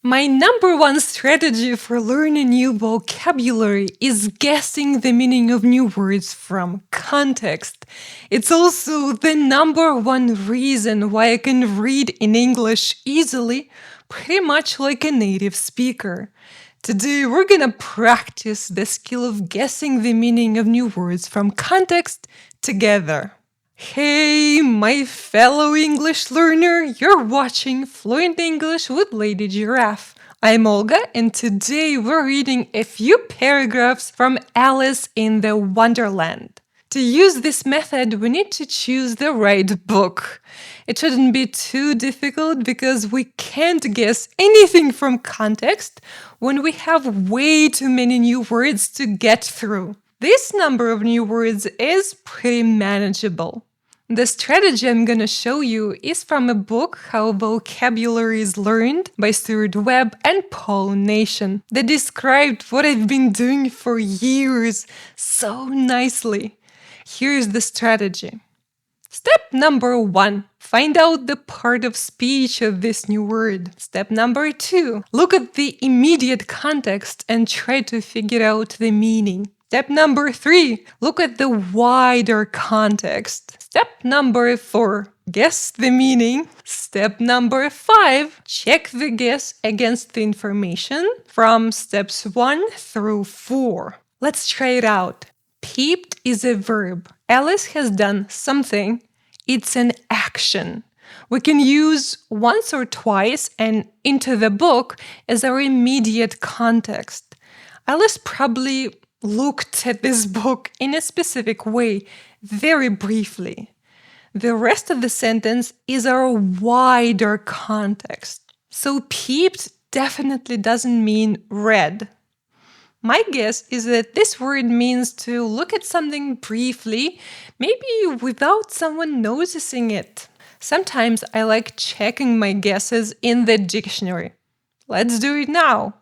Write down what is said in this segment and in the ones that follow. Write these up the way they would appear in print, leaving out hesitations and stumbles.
My number one strategy for learning new vocabulary is guessing the meaning of new words from context. It's also the number one reason why I can read in English easily, pretty much like a native speaker. Today, we're gonna practice the skill of guessing the meaning of new words from context together. Hey, my fellow English learner, you're watching Fluent English with Lady Giraffe. I'm Olga, and today we're reading a few paragraphs from Alice in the Wonderland. To use this method, we need to choose the right book. It shouldn't be too difficult because we can't guess anything from context when we have way too many new words to get through. This number of new words is pretty manageable. The strategy I'm gonna show you is from a book, How Vocabulary is Learned by Stuart Webb and Paul Nation, that described what I've been doing for years so nicely. Here's the strategy. Step number 1. Find out the part of speech of this new word. Step number 2. Look at the immediate context and try to figure out the meaning. Step number 3. Look at the wider context. Step number 4. Guess the meaning. Step number 5. Check the guess against the information from steps 1 through 4. Let's try it out. Peeped is a verb. Alice has done something. It's an action. We can use once or twice and into the book as our immediate context. Alice probably looked at this book in a specific way, very briefly. The rest of the sentence is our wider context. So peeped definitely doesn't mean read. My guess is that this word means to look at something briefly, maybe without someone noticing it. Sometimes I like checking my guesses in the dictionary. Let's do it now.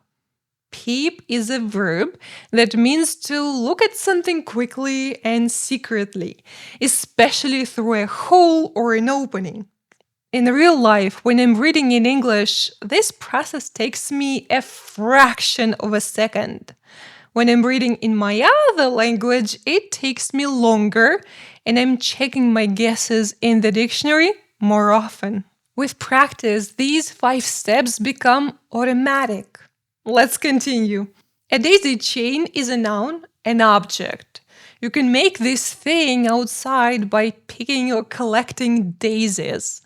Peep is a verb that means to look at something quickly and secretly, especially through a hole or an opening. In real life, when I'm reading in English, this process takes me a fraction of a second. When I'm reading in my other language, it takes me longer, and I'm checking my guesses in the dictionary more often. With practice, these 5 steps become automatic. Let's continue. A daisy chain is a noun, an object. You can make this thing outside by picking or collecting daisies.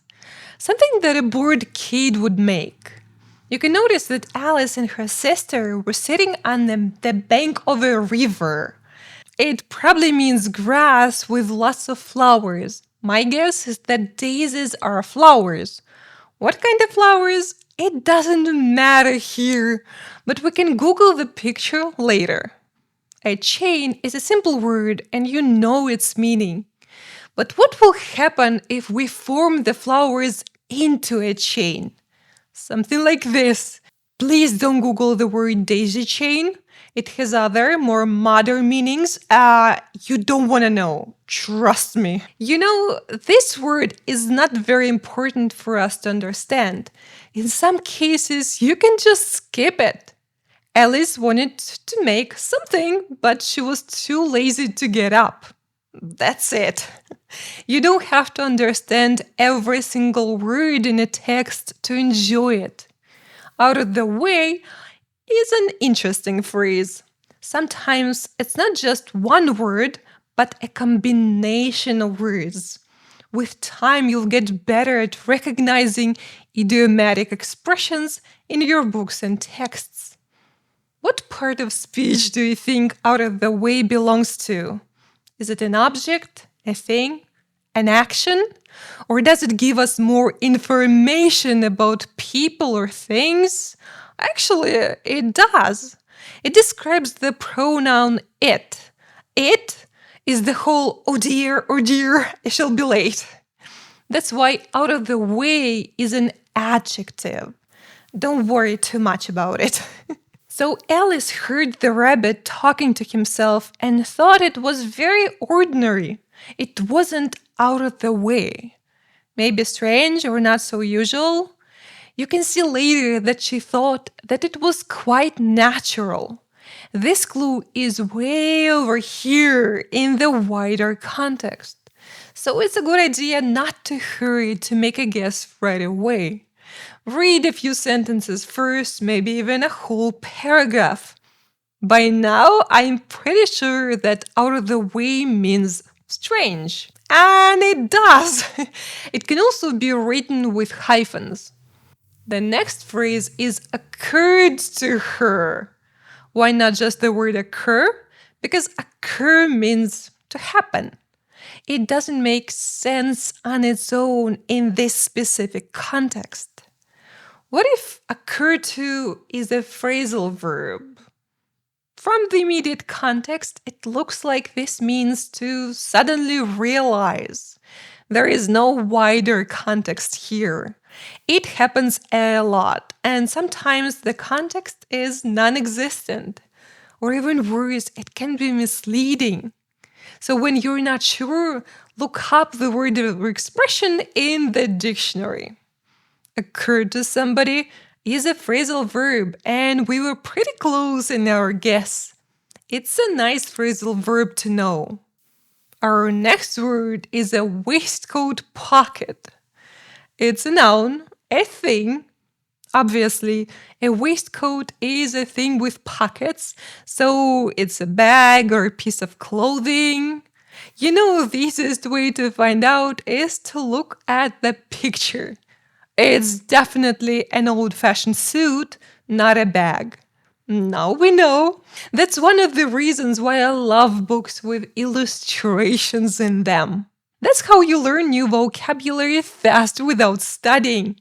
Something that a bored kid would make. You can notice that Alice and her sister were sitting on the bank of a river. It probably means grass with lots of flowers. My guess is that daisies are flowers. What kind of flowers? It doesn't matter here, but we can Google the picture later. A chain is a simple word and you know its meaning. But what will happen if we form the flowers into a chain? Something like this. Please don't Google the word daisy chain. It has other, more modern meanings. You don't want to know. Trust me. You know, this word is not very important for us to understand. In some cases, you can just skip it. Alice wanted to make something, but she was too lazy to get up. That's it. You don't have to understand every single word in a text to enjoy it. Out of the way is an interesting phrase. Sometimes it's not just one word, but a combination of words. With time, you'll get better at recognizing idiomatic expressions in your books and texts. What part of speech do you think out of the way belongs to? Is it an object, a thing, an action? Or does it give us more information about people or things? Actually, it does. It describes the pronoun it. It is the whole oh dear, I shall be late. That's why out of the way is an adjective. Don't worry too much about it. So Alice heard the rabbit talking to himself and thought it was very ordinary. It wasn't out of the way. Maybe strange or not so usual. You can see later that she thought that it was quite natural. This clue is way over here in the wider context. So it's a good idea not to hurry to make a guess right away. Read a few sentences first, maybe even a whole paragraph. By now, I'm pretty sure that out of the way means strange. And it does. It can also be written with hyphens. The next phrase is occurred to her. Why not just the word occur? Because occur means to happen. It doesn't make sense on its own in this specific context. What if occur to is a phrasal verb? From the immediate context, it looks like this means to suddenly realize. There is no wider context here. It happens a lot, and sometimes the context is non-existent. Or even worse, it can be misleading. So when you're not sure, look up the word or expression in the dictionary. Occurred to somebody is a phrasal verb, and we were pretty close in our guess. It's a nice phrasal verb to know. Our next word is a waistcoat pocket. It's a noun, a thing. Obviously, a waistcoat is a thing with pockets, so it's a bag or a piece of clothing. You know, the easiest way to find out is to look at the picture. It's definitely an old-fashioned suit, not a bag. Now we know. That's one of the reasons why I love books with illustrations in them. That's how you learn new vocabulary fast without studying.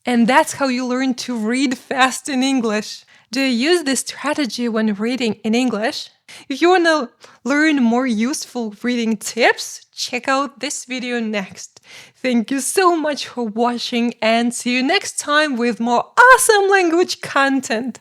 And that's how you learn to read fast in English. Do you use this strategy when reading in English? If you want to learn more useful reading tips, check out this video next. Thank you so much for watching and see you next time with more awesome language content.